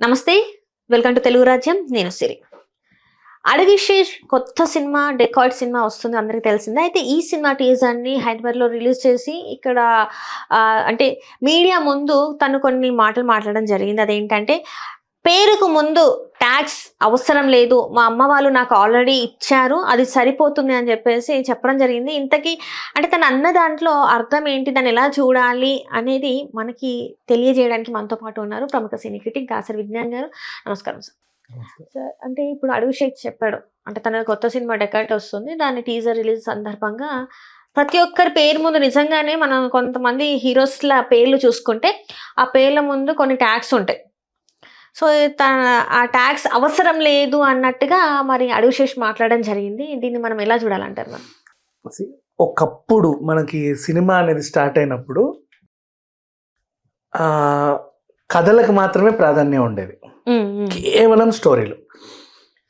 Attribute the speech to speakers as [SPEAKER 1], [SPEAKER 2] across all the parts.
[SPEAKER 1] నమస్తే, welcome to Telugu రాజ్యం. నేను సిరి. అడవిశేష్ కొత్త సినిమా డెకాయిడ్ సినిమా వస్తుంది, అందరికీ తెలిసిందే. అయితే ఈ సినిమా టీజర్ని హైదరాబాద్లో రిలీజ్ చేసి ఇక్కడ అంటే మీడియా ముందు తను కొన్ని మాటలు మాట్లాడడం జరిగింది. అదేంటంటే, పేరుకు ముందు ట్యాక్స్ అవసరం లేదు, మా అమ్మ వాళ్ళు నాకు ఆల్రెడీ ఇచ్చారు, అది సరిపోతుంది అని చెప్పేసి చెప్పడం జరిగింది. ఇంతకీ అంటే తను అన్న దాంట్లో అర్థం ఏంటి, దాన్ని ఎలా చూడాలి అనేది మనకి తెలియజేయడానికి మనతో పాటు ఉన్నారు ప్రముఖ సినీ క్రిటిక్ దాసరి విజ్ఞాన్ గారు. నమస్కారం సార్. సార్, అంటే ఇప్పుడు అడవిశేష్ చెప్పాడు, అంటే తన కొత్త సినిమా డెకాయిడ్ వస్తుంది, దాని టీజర్ రిలీజ్ సందర్భంగా ప్రతి ఒక్కరి పేరు ముందు నిజంగానే మనం కొంతమంది హీరోస్ల పేర్లు చూసుకుంటే ఆ పేర్ల ముందు కొన్ని ట్యాక్స్ ఉంటాయి. సో ఆ ట్యాక్స్ అవసరం లేదు అన్నట్టుగా మరి అడవిశేష్ మాట్లాడడం జరిగింది. దీన్ని మనం ఎలా చూడాలంటారు మనం?
[SPEAKER 2] ఒకప్పుడు మనకి సినిమా అనేది స్టార్ట్ అయినప్పుడు కథలకు మాత్రమే ప్రాధాన్యం ఉండేది, కేవలం స్టోరీలు.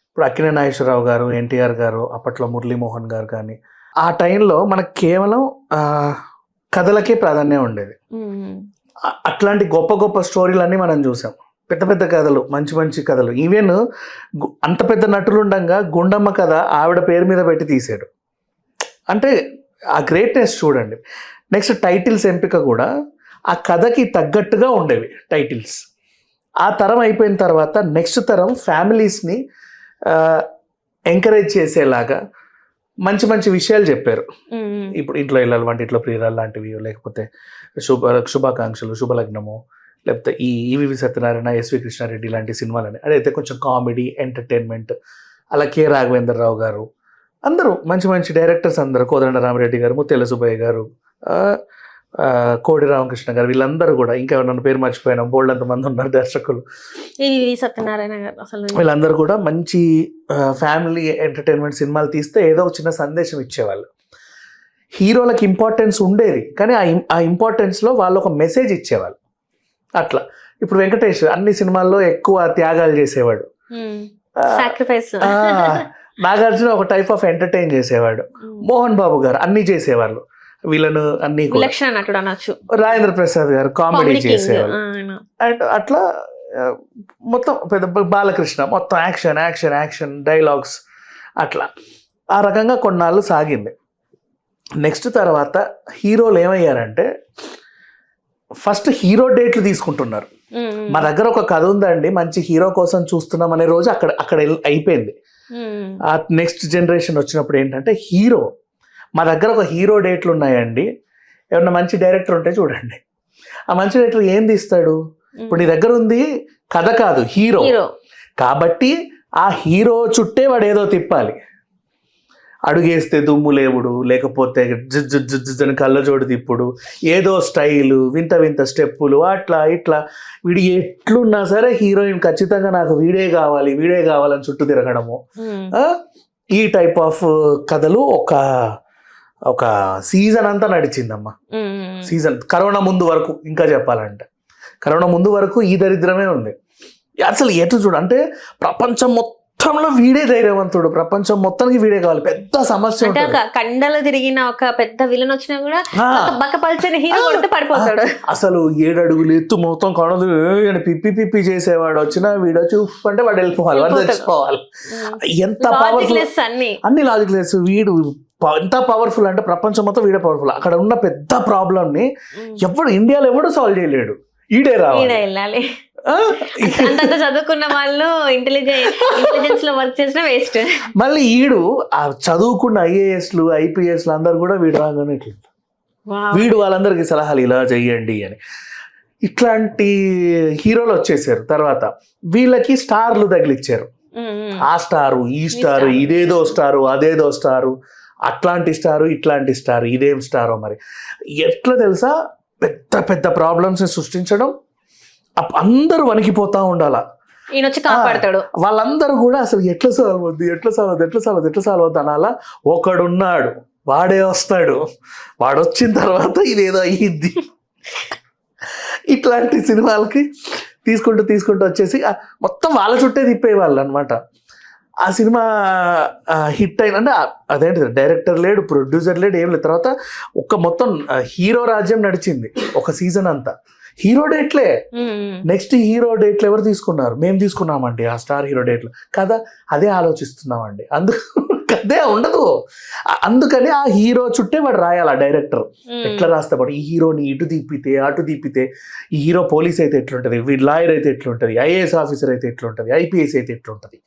[SPEAKER 2] ఇప్పుడు అక్కినేని నాగేశ్వరరావు గారు, ఎన్టీఆర్ గారు, అప్పట్లో మురళీమోహన్ గారు కానీ, ఆ టైంలో మనకు కేవలం కథలకే ప్రాధాన్యం ఉండేది. అట్లాంటి గొప్ప గొప్ప స్టోరీలన్నీ మనం చూసాం, పెద్ద పెద్ద కథలు, మంచి మంచి కథలు. ఈవెన్ అంత పెద్ద నటులు ఉండగా గుండమ్మ కథ ఆవిడ పేరు మీద పెట్టి తీసాడు. అంటే ఆ గ్రేట్నెస్ చూడండి. నెక్స్ట్ టైటిల్స్ ఎంపిక కూడా ఆ కథకి తగ్గట్టుగా ఉండేవి టైటిల్స్. ఆ తరం అయిపోయిన తర్వాత నెక్స్ట్ తరం ఫ్యామిలీస్ని ఎంకరేజ్ చేసేలాగా మంచి మంచి విషయాలు చెప్పారు. ఇప్పుడు ఇంట్లో ఇళ్ళ వంటింట్లో ప్రియురాలు లాంటివి, లేకపోతే శుభాకాంక్షలు, శుభలగ్నము, లేకపోతే ఈవి సత్యనారాయణ, ఎస్వి కృష్ణారెడ్డి లాంటి సినిమాలని, అదైతే కొంచెం కామెడీ ఎంటర్టైన్మెంట్. అలా కె రాఘవేంద్రరావు గారు, అందరూ మంచి మంచి డైరెక్టర్స్, అందరూ కోదండ రామరెడ్డి గారు, ముత్యాల సుబ్బయ్య గారు, కోడి రామకృష్ణ గారు, వీళ్ళందరూ కూడా, ఇంకా నన్ను పేరు మర్చిపోయినా, బోల్డ్ మంది ఉన్నారు దర్శకులు,
[SPEAKER 1] సత్యనారాయణ గారు, అసలు
[SPEAKER 2] వీళ్ళందరూ కూడా మంచి ఫ్యామిలీ ఎంటర్టైన్మెంట్ సినిమాలు తీస్తే ఏదో ఒక చిన్న సందేశం ఇచ్చేవాళ్ళు. హీరోలకు ఇంపార్టెన్స్ ఉండేది, కానీ ఆ ఇంపార్టెన్స్లో వాళ్ళు ఒక మెసేజ్ ఇచ్చేవాళ్ళు. అట్లా ఇప్పుడు వెంకటేష్ అన్ని సినిమాల్లో ఎక్కువ త్యాగాలు చేసేవాడు, నాగార్జున ఒక టైప్ ఆఫ్ ఎంటర్టైన్ చేసేవాడు, మోహన్ బాబు గారు అన్ని చేసేవాళ్ళు, వీళ్ళను అన్ని, రాజేంద్ర ప్రసాద్ గారు కామెడీ చేసేవాళ్ళు. అండ్ అట్లా మొత్తం పెద్ద బాలకృష్ణ మొత్తం యాక్షన్ యాక్షన్ యాక్షన్ డైలాగ్స్, అట్లా ఆ రకంగా కొన్నాళ్ళు సాగింది. నెక్స్ట్ తర్వాత హీరోలు ఏమయ్యారంటే, ఫస్ట్ హీరో డేట్లు తీసుకుంటున్నారు. మా దగ్గర ఒక కథ ఉందండి, మంచి హీరో కోసం చూస్తున్నాం అనే రోజు అక్కడ అయిపోయింది. ఆ నెక్స్ట్ జనరేషన్ వచ్చినప్పుడు ఏంటంటే, హీరో మా దగ్గర ఒక హీరో డేట్లు ఉన్నాయండి, ఏమన్నా మంచి డైరెక్టర్ ఉంటే చూడండి. ఆ మంచి డైరెక్టర్ ఏం తీస్తాడు? ఇప్పుడు నీ దగ్గర ఉంది కథ కాదు, హీరో. కాబట్టి ఆ హీరో చుట్టే వాడు ఏదో తిప్పాలి. అడుగేస్తే దుమ్ము లేవుడు, లేకపోతే జుజ్జుని కళ్ళజోడు తిప్పుడు, ఏదో స్టైలు, వింత వింత స్టెప్పులు, అట్లా ఇట్లా. వీడు ఎట్లున్నా సరే హీరోయిన్ ఖచ్చితంగా నాకు వీడే కావాలని చుట్టూ తిరగడము. ఈ టైప్ ఆఫ్ కథలు ఒక సీజన్ అంతా నడిచిందమ్మా. సీజన్ కరోనా ముందు వరకు, ఇంకా చెప్పాలంటే కరోనా ముందు వరకు ఈ దరిద్రమే ఉంది. అసలు ఎటు చూడు అంటే, ప్రపంచం మొత్తంలో వీడే ధైర్యవంతుడు, ప్రపంచం మొత్తానికి వీడే కావాలి, పెద్ద సమస్య.
[SPEAKER 1] కండలు తిరిగిన ఒక పెద్ద విలన్ వచ్చినా కూడా పడిపోతాడు.
[SPEAKER 2] అసలు 7 అడుగులు ఎత్తు మొత్తం కణదు పిప్పి చేసేవాడు వచ్చినా వీడొచ్చి అంటే వాడు వెళ్ళిపోవాలి, వాడు తెచ్చుకోవాలి. ఎంత పవర్ఫుల్, అన్ని లాజిక్ లెస్. వీడు ఎంత పవర్ఫుల్ అంటే ప్రపంచం మొత్తం వీడే పవర్ఫుల్. అక్కడ ఉన్న పెద్ద ప్రాబ్లమ్ని ఇండియాలో ఎవడు సాల్వ్ చేయలేడు, ఈడే రావాలి.
[SPEAKER 1] చదువుకున్న వాళ్ళు ఇంటెలిజెన్స్ లో వర్క్ చేసిన వేస్ట్.
[SPEAKER 2] మళ్ళీ ఈడు ఆ చదువుకున్న ఐఏఎస్లు ఐపీఎస్లు అందరు కూడా వీడు రాగానే వీడు వాళ్ళందరికీ సలహాలు ఇలా చెయ్యండి అని. ఇట్లాంటి హీరోలు వచ్చేసారు. తర్వాత వీళ్ళకి స్టార్లు తగిలిచ్చారు, ఆ స్టారు ఈ స్టారు, ఇదేదో స్టారు అదేదో స్టారు, అట్లాంటి స్టారు ఇట్లాంటి స్టారు, ఇదేం స్టారో మరి. ఎట్లా తెలుసా, పెద్ద పెద్ద ప్రాబ్లమ్స్ సృష్టించడం, అందరూ వణికిపోతా ఉండాలా, వాళ్ళందరూ కూడా అసలు ఎట్లా సాల్వ్ అవుద్ది అనాలా. ఒకడున్నాడు, వాడే వస్తాడు, వాడు వచ్చిన తర్వాత ఇదేదో అయ్యిద్ది. ఇట్లాంటి సినిమాలకి తీసుకుంటూ వచ్చేసి మొత్తం వాళ్ళ చుట్టే తిప్పేవాళ్ళు అనమాట. ఆ సినిమా హిట్ అయినంటే అదేంటి, డైరెక్టర్ లేడు, ప్రొడ్యూసర్ లేడు, ఏం లేదు. తర్వాత మొత్తం హీరో రాజ్యం నడిచింది ఒక సీజన్ అంతా. హీరో డేట్లే. నెక్స్ట్ హీరో డేట్లు ఎవరు తీసుకున్నారు? మేము తీసుకున్నామండి ఆ స్టార్ హీరో డేట్లు కదా. అదే ఆలోచిస్తున్నామండి. అదే ఉండదు. అందుకని ఆ హీరో చుట్టే వాడు రాయాలి. ఆ డైరెక్టర్ ఎట్లా రాస్తే వాడు ఈ హీరోని ఇటు తిప్పితే అటు తిప్పితే, ఈ హీరో పోలీస్ అయితే ఎట్లుంటది, వీడు లాయర్ అయితే ఎట్లుంటది, ఐఏఎస్ ఆఫీసర్ అయితే ఎట్లుంటది, ఐపీఎస్ అయితే ఎట్లుంటది,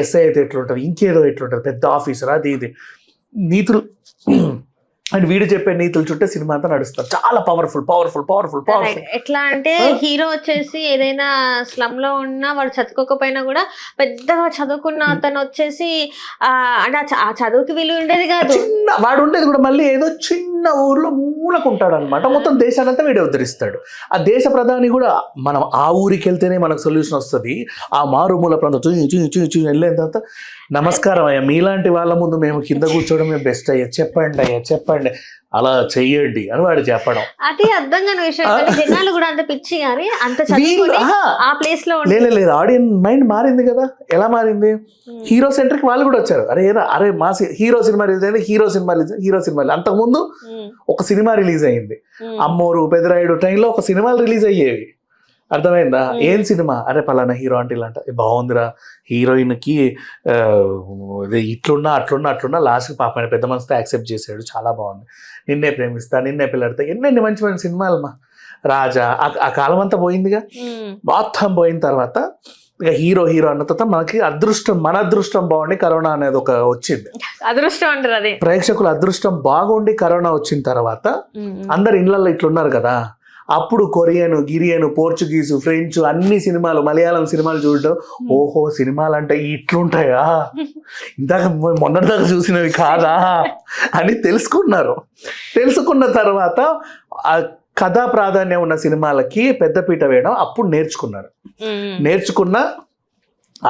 [SPEAKER 2] ఎస్ఐ అయితే ఎట్లుంటది, ఇంకేదో ఎట్లుంటది, పెద్ద ఆఫీసర్, అది ఇది నీతులు అండ్ వీడు చెప్పే నీతులు చుట్టే సినిమా అంతా నడుస్తారు. చాలా పవర్ఫుల్ పవర్ఫుల్ పవర్ఫుల్ పవర్ఫుల్.
[SPEAKER 1] ఎట్లా అంటే హీరో వచ్చేసి ఏదైనా స్లమ్ లో ఉన్నా వాడు చదువుకోకపోయినా కూడా పెద్దగా చదువుకున్న అతను వచ్చేసి అంటే ఆ చదువుకి విలువ ఉండేది కాదు.
[SPEAKER 2] చిన్న వాడు ఉండేది కూడా మళ్ళీ ఏదో చిన్న ఊర్లో మూలకుంటాడు అనమాట. మొత్తం దేశానంతా వీడే ఉద్ధరిస్తాడు. ఆ దేశ ప్రధాని కూడా మనం ఆ ఊరికి వెళ్తేనే మనకు సొల్యూషన్ వస్తుంది. ఆ మారుమూల ప్రాంతం వెళ్ళేంత నమస్కారం అయ్యా, మీలాంటి వాళ్ళ ముందు మేము కింద కూర్చోవడమే బెస్ట్ అయ్యా, చెప్పండి అయ్యా చెప్పండి, అలా చెయ్యండి అని వాడు చెప్పడం.
[SPEAKER 1] అది అర్థం కాని విషయం. జనాలు కూడా అంత పిచ్చి కానీ అంత ఆ ప్లేస్ లో
[SPEAKER 2] లేదు. ఆడియన్స్ మైండ్ మారింది కదా. ఎలా మారింది? హీరో సెంటర్కి వాళ్ళు కూడా వచ్చారు. అరే మా హీరో సినిమా రిలీజ్ అయింది, హీరో సినిమా అంతకుముందు ఒక సినిమా రిలీజ్ అయింది. అమ్మోరు పెదరాయుడు టైంలో ఒక సినిమాలు రిలీజ్ అయ్యేవి. అర్థమైందా? ఏం సినిమా? అరే పలానా హీరో అంటే ఇలా అంట, బాగుందిరా, హీరోయిన్కి ఇట్లున్నా అట్లున్నా లాస్ట్కి పాప పెద్ద మనసుతో యాక్సెప్ట్ చేశాడు, చాలా బాగుంది, నిన్నే ప్రేమిస్తా, నిన్నే పిల్లడితే, ఎన్నెన్ని మంచి మంచి సినిమాలు మా రాజా. ఆ కాలం అంతా పోయిందిగా. మొత్తం పోయిన తర్వాత ఇక హీరో అన్న తర్వాత మనకి మన అదృష్టం బాగుండి కరోనా అనేది ఒక వచ్చింది.
[SPEAKER 1] అదృష్టం అంటారు అది.
[SPEAKER 2] ప్రేక్షకుల అదృష్టం బాగుండి కరోనా వచ్చిన తర్వాత అందరు ఇళ్లలో ఇట్లున్నారు కదా. అప్పుడు కొరియన్, గిరియన్, పోర్చుగీసు, ఫ్రెంచ్ అన్ని సినిమాలు, మలయాళం సినిమాలు చూడటం, ఓహో సినిమాలు అంటే ఇట్లుంటాయా, ఇందాక మొన్నటిదాకా చూసినవి కాదా అని తెలుసుకున్న తర్వాత ఆ కథా ప్రాధాన్యం ఉన్న సినిమాలకి పెద్దపీట వేయడం అప్పుడు నేర్చుకున్న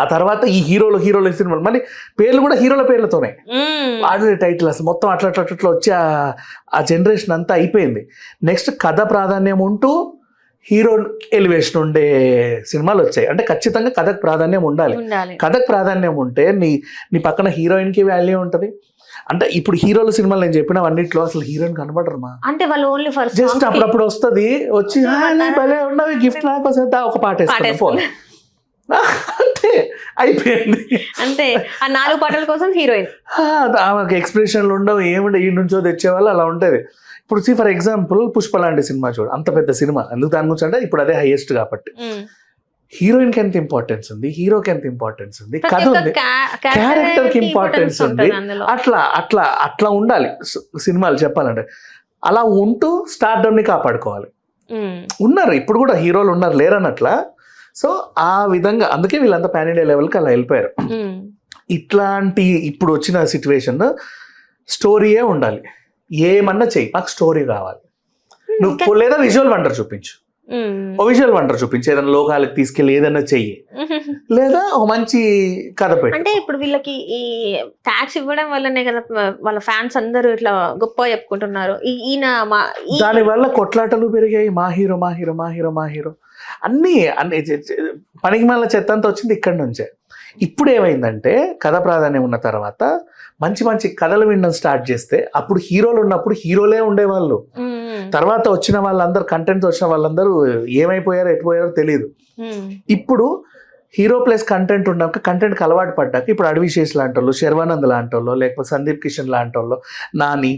[SPEAKER 2] ఆ తర్వాత ఈ హీరోల సినిమాలు మళ్ళీ పేర్లు కూడా హీరోల పేర్లతోనే ఆర్డినరీ టైటిల్. అసలు మొత్తం అట్లా వచ్చి ఆ జనరేషన్ అంతా అయిపోయింది. నెక్స్ట్ కథ ప్రాధాన్యం ఉంటూ హీరో ఎలివేషన్ ఉండే సినిమాలు వచ్చాయి. అంటే ఖచ్చితంగా కథకు ప్రాధాన్యం ఉండాలి. కథకు ప్రాధాన్యం ఉంటే నీ పక్కన హీరోయిన్కి వాల్యూ ఉంటుంది. అంటే ఇప్పుడు హీరోల సినిమాలు నేను చెప్పిన అన్నింటిలో అసలు హీరోయిన్ కనబడరు మా.
[SPEAKER 1] అంటే వాళ్ళు ఓన్లీ ఫర్
[SPEAKER 2] జస్ట్ అప్పుడప్పుడు వస్తుంది, వచ్చి భలే ఉన్నవి గిఫ్ట్ నాకు ఒక పాట వేసుకుంటా, అంతే అయిపోయింది.
[SPEAKER 1] అంతే. ఆ 4 పాటల కోసం హీరోయిన్,
[SPEAKER 2] ఆమెకు ఎక్స్ప్రెషన్లు ఉండవు, ఏముండే ఈ నుంచో తెచ్చేవాళ్ళు అలా ఉంటుంది. ఇప్పుడు ఫర్ ఎగ్జాంపుల్ పుష్ప లాంటి సినిమా చూడు, అంత పెద్ద సినిమా, ఎందుకు దాని గురించి అంటే ఇప్పుడు అదే హైయెస్ట్ కాబట్టి. హీరోయిన్కి ఎంత ఇంపార్టెన్స్ ఉంది, హీరోకి ఎంత ఇంపార్టెన్స్ ఉంది, కథ ఉంది, క్యారెక్టర్కి ఇంపార్టెన్స్ ఉంది. అట్లా ఉండాలి సినిమాలు చెప్పాలంటే. అలా ఉంటూ స్టార్డమ్ని కాపాడుకోవాలి. ఉన్నారు ఇప్పుడు కూడా హీరోలు ఉన్నారు, లేరన్నట్లా. సో ఆ విధంగా అందుకే వీళ్ళంతా పాన్ ఇండియా లెవెల్కి అలా వెళ్ళిపోయారు. ఇట్లాంటి ఇప్పుడు వచ్చిన సిచ్యువేషన్ స్టోరీయే ఉండాలి. ఏమన్నా చెయ్యి, నాకు స్టోరీ కావాలి. నువ్వు లేదా విజువల్ వండర్ చూపించు, ఏదైనా లోకాలకు తీసుకెళ్ళి ఏదైనా చెయ్యి, లేదా ఒక మంచి కథ పెట్టు.
[SPEAKER 1] అంటే ఇప్పుడు వీళ్ళకి ఈ ట్యాక్స్ ఇవ్వడం వల్లనే కదా వాళ్ళ ఫ్యాన్స్ అందరూ ఇట్లా గొప్ప చెప్పుకుంటున్నారు.
[SPEAKER 2] దాని వల్ల కొట్లాటలు పెరిగాయి. మా హీరో అన్నీ పనికి మళ్ళీ చెత్త అంతా వచ్చింది ఇక్కడి నుంచే. ఇప్పుడు ఏమైందంటే కథ ప్రాధాన్యం ఉన్న తర్వాత మంచి మంచి కథలు వినడం స్టార్ట్ చేస్తే, అప్పుడు హీరోలు ఉన్నప్పుడు హీరోలే ఉండేవాళ్ళు. తర్వాత వచ్చిన వాళ్ళందరూ, కంటెంట్ వచ్చిన వాళ్ళందరూ ఏమైపోయారో ఎటుపోయారో తెలియదు. ఇప్పుడు హీరో ప్లస్ కంటెంట్ ఉన్నాక, కంటెంట్కి అలవాటు పడ్డాక ఇప్పుడు అడవిశేష్ లాంటి వాళ్ళు, శర్వానంద్ లాంటి వాళ్ళు, లేకపోతే సందీప్ కిషన్ లాంటి వాళ్ళు, నాని,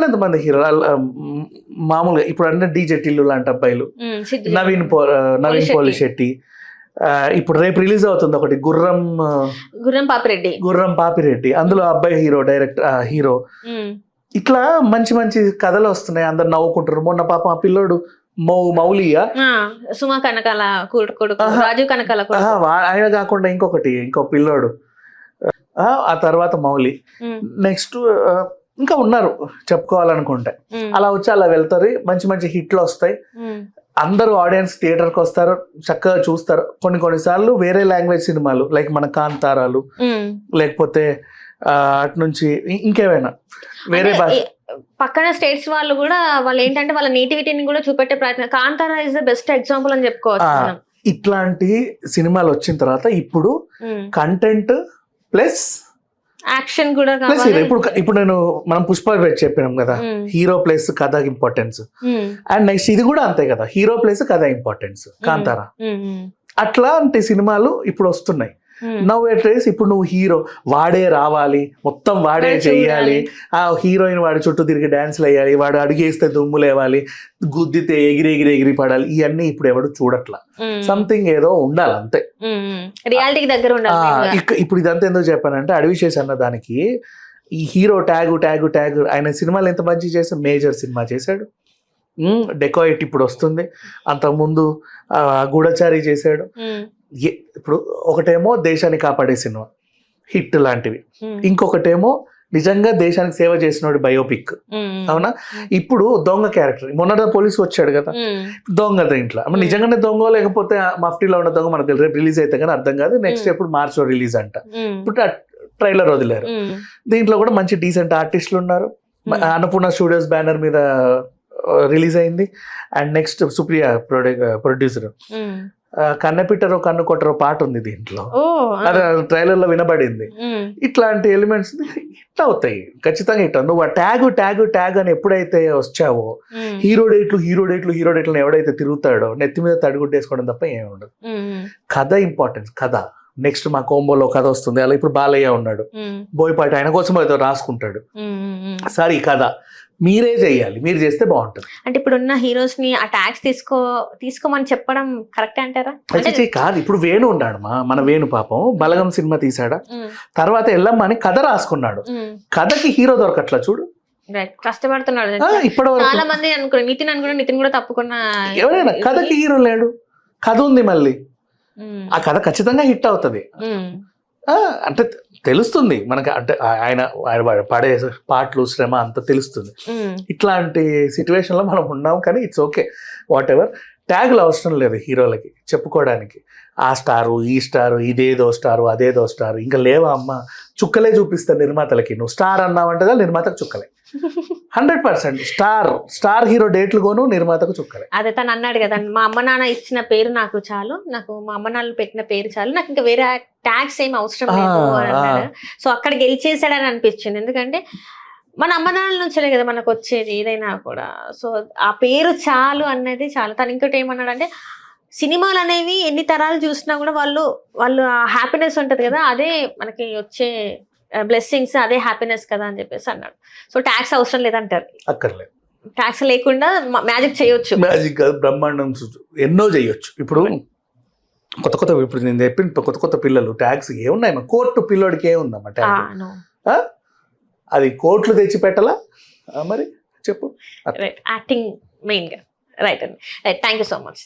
[SPEAKER 2] ఎంతమంది హీరో మామూలుగా ఇప్పుడు అంటే డీజే టిల్లు లాంటి అబ్బాయిలు, నవీన్ పోలిశెట్టి. ఇప్పుడు రేపు రిలీజ్ అవుతుంది ఒకటి గుర్రం పాపిరెడ్డి, అందులో అబ్బాయి హీరో. ఇట్లా మంచి మంచి కథలు వస్తున్నాయి, అందరు నవ్వుకుంటారు. మొన్న పాపం ఆ పిల్లోడు మౌలియా,
[SPEAKER 1] సుమా కనకాల రాజు కనకాల,
[SPEAKER 2] ఆయన కాకుండా ఇంకో పిల్లోడు, ఆ తర్వాత మౌలి. నెక్స్ట్ ఇంకా ఉన్నారు చెప్పుకోవాలనుకుంటే. అలా వచ్చి అలా వెళ్తారు, మంచి మంచి హిట్లు వస్తాయి. అందరూ ఆడియన్స్ థియేటర్కి వస్తారు, చక్కగా చూస్తారు. కొన్నిసార్లు వేరే లాంగ్వేజ్ సినిమాలు లైక్ మన కాంతారాలు, లేకపోతే అటు నుంచి ఇంకేమైనా వేరే భాష
[SPEAKER 1] పక్కన స్టేట్స్ వాళ్ళు కూడా వాళ్ళు ఏంటంటే వాళ్ళ నేటివిటీని కూడా చూపెట్టే ప్రయత్నం. Kantara is the best example అని చెప్పుకోవచ్చు.
[SPEAKER 2] ఇట్లాంటి సినిమాలు వచ్చిన తర్వాత ఇప్పుడు కంటెంట్ ప్లస్
[SPEAKER 1] యాక్షన్ కూడా
[SPEAKER 2] ప్లస్
[SPEAKER 1] కావాలి.
[SPEAKER 2] ఇప్పుడు మనం పుష్ప చెప్పినాం కదా, హీరో ప్లస్ కథ ఇంపార్టెన్స్. అండ్ నెక్స్ట్ ఇది కూడా అంతే కదా, హీరో ప్లస్ కథ ఇంపార్టెన్స్. కాంతారా అట్లాంటి సినిమాలు ఇప్పుడు వస్తున్నాయి. నవ్ ఎట్ రేస్ ఇప్పుడు నువ్వు హీరో వాడే రావాలి, మొత్తం వాడే చెయ్యాలి, ఆ హీరోయిన్ వాడి చుట్టూ తిరిగి డాన్స్లు వేయాలి, వాడు అడిగేస్తే దుమ్ము లేవాలి, గుద్దితే ఎగిరి పడాలి, ఇవన్నీ ఇప్పుడు ఎవడు చూడట్లా. సంథింగ్ ఏదో ఉండాలి అంతే,
[SPEAKER 1] రియాలిటీకి దగ్గర ఉండాలి.
[SPEAKER 2] ఇప్పుడు ఇదంతా ఎందుకు చెప్పానంటే, అడవిశేష్ అన్న దానికి ఈ హీరో ట్యాగు ఆయన సినిమాలు ఎంత మంచి చేశాడు. మేజర్ సినిమా చేశాడు, డెకాయిట్ ఇప్పుడు వస్తుంది, అంతకుముందు గూఢచారి చేశాడు. ఇప్పుడు ఒకటేమో దేశాన్ని కాపాడే సినిమా హిట్ లాంటివి, ఇంకొకటేమో నిజంగా దేశానికి సేవ చేసినోడి బయోపిక్. అవునా, ఇప్పుడు దొంగ క్యారెక్టర్, మొన్న పోలీసు వచ్చాడు కదా, దొంగ దీంట్లో నిజంగానే దొంగ లేకపోతే మఫ్టీలో ఉన్న దొంగ మనకు రేపు రిలీజ్ అయితే కానీ అర్థం కాదు. నెక్స్ట్ ఎప్పుడు మార్చ్ రిలీజ్ అంట. ఇప్పుడు ట్రైలర్ వదిలేరు. దీంట్లో కూడా మంచి డీసెంట్ ఆర్టిస్టులు ఉన్నారు. అన్నపూర్ణ స్టూడియోస్ బ్యానర్ మీద రిలీజ్ అయింది. And next Supriya producer. కన్నెపిట్టరో కన్ను కొట్టరో పాట ఉంది దీంట్లో, అది ట్రైలర్ లో వినబడింది. ఇట్లాంటి ఎలిమెంట్స్ హిట్ అవుతాయి ఖచ్చితంగా. హిట్ నువ్వు ట్యాగ్ అని ఎప్పుడైతే వచ్చావో, హీరో డేట్లు ఎవడైతే తిరుగుతాడో నెత్తి మీద తడిగుడ్డేసుకోవడం తప్ప ఏమి ఉండదు. కథ ఇంపార్టెన్స్, కథ. నెక్స్ట్ మా కోంబోలో కథ వస్తుంది, అలా ఇప్పుడు బాలయ్య ఉన్నాడు, బోయపాటి ఆయన కోసం ఏదో రాసుకుంటాడు. సార్ ఈ కథ మీరే చెయ్యాలి, మీరు చేస్తే బాగుంటుంది.
[SPEAKER 1] అంటే ఇప్పుడున్న హీరోస్ ని ఆ ట్యాక్స్ తీసుకోమని చెప్పడం కరెక్ట్ అంటారా?
[SPEAKER 2] కాదు, ఇప్పుడు వేణు ఉన్నాడు, మన వేణు పాపం బలగం సినిమా తీసాడా, తర్వాత ఎల్లమ్మ అని కథ రాసుకున్నాడు, కథకి హీరో దొరకట్లా చూడు,
[SPEAKER 1] కష్టపడుతున్నాడు.
[SPEAKER 2] ఇప్పటి
[SPEAKER 1] చాలా మంది అనుకున్నారు, నితిన్ కూడా తప్పుకున్న,
[SPEAKER 2] ఎవరైనా కథకి హీరో లేడు, కథ ఉంది మళ్ళీ, ఆ కథ ఖచ్చితంగా హిట్ అవుతుంది. అంటే తెలుస్తుంది మనకి, అంటే ఆయన పడే పాటలు శ్రమ అంతా తెలుస్తుంది. ఇట్లాంటి సిచ్యువేషన్ లో మనం ఉన్నాం, కానీ ఇట్స్ ఓకే, వాట్ ఎవర్. ట్యాగులు అవసరం లేదు హీరోలకి చెప్పుకోవడానికి, ఆ స్టారు ఈ స్టారు, ఇదేదో స్టారు అదేదో స్టారు, ఇంకా లేవా అమ్మ, చుక్కలే చూపిస్తారు నిర్మాతలకి. నువ్వు స్టార్ అన్నావంటగా నిర్మాతకు చుక్కలే, 100%. స్టార్ హీరో డేట్లు కోను, నిర్మాతకు చుక్కలే.
[SPEAKER 1] అదే తను అన్నాడు కదా, మా అమ్మ నాన్న ఇచ్చిన పేరు నాకు చాలు, నాకు మా అమ్మ నాన్న పెట్టిన పేరు చాలు, నాకు ఇంకా వేరే ట్యాక్స్ ఏం అవసరం లేదు అని అన్నాడు. సో అక్కడ గెలిచేసాడని అనిపించింది, ఎందుకంటే మన అమ్మ నాన్నల నుంచే కదా మనకు వచ్చేది ఏదైనా కూడా. సో ఆ పేరు చాలు అన్నది చాలు. తను ఇంకోటి ఏమన్నాడంటే, సినిమాలు అనేవి ఎన్ని తరాలు చూసినా కూడా వాళ్ళు హ్యాపీనెస్ ఉంటుంది కదా, అదే మనకి వచ్చే బ్లెస్సింగ్స్, అదే హ్యాపీనెస్ కదా అని చెప్పేసి అన్నాడు. సో ట్యాక్స్ అవసరం లేదంటారు.
[SPEAKER 2] అక్కర్లేదు,
[SPEAKER 1] ట్యాక్స్ లేకుండా మ్యాజిక్ చేయొచ్చు.
[SPEAKER 2] మ్యాజిక్ కాదు, బ్రహ్మాండం ఎన్నో చేయొచ్చు. ఇప్పుడు కొత్త ఇప్పుడు నేను చెప్పిన కొత్త పిల్లలు ట్యాక్స్ ఏమున్నాయి, కోర్టు పిల్లోడికి ఏముందమ్మా ట్యాగ్, అది కోట్లు తెచ్చి పెట్టాలా మరి చెప్పు.
[SPEAKER 1] యాక్టింగ్ మెయిన్ గా. రైట్ అండి, థ్యాంక్ యూ సో మచ్.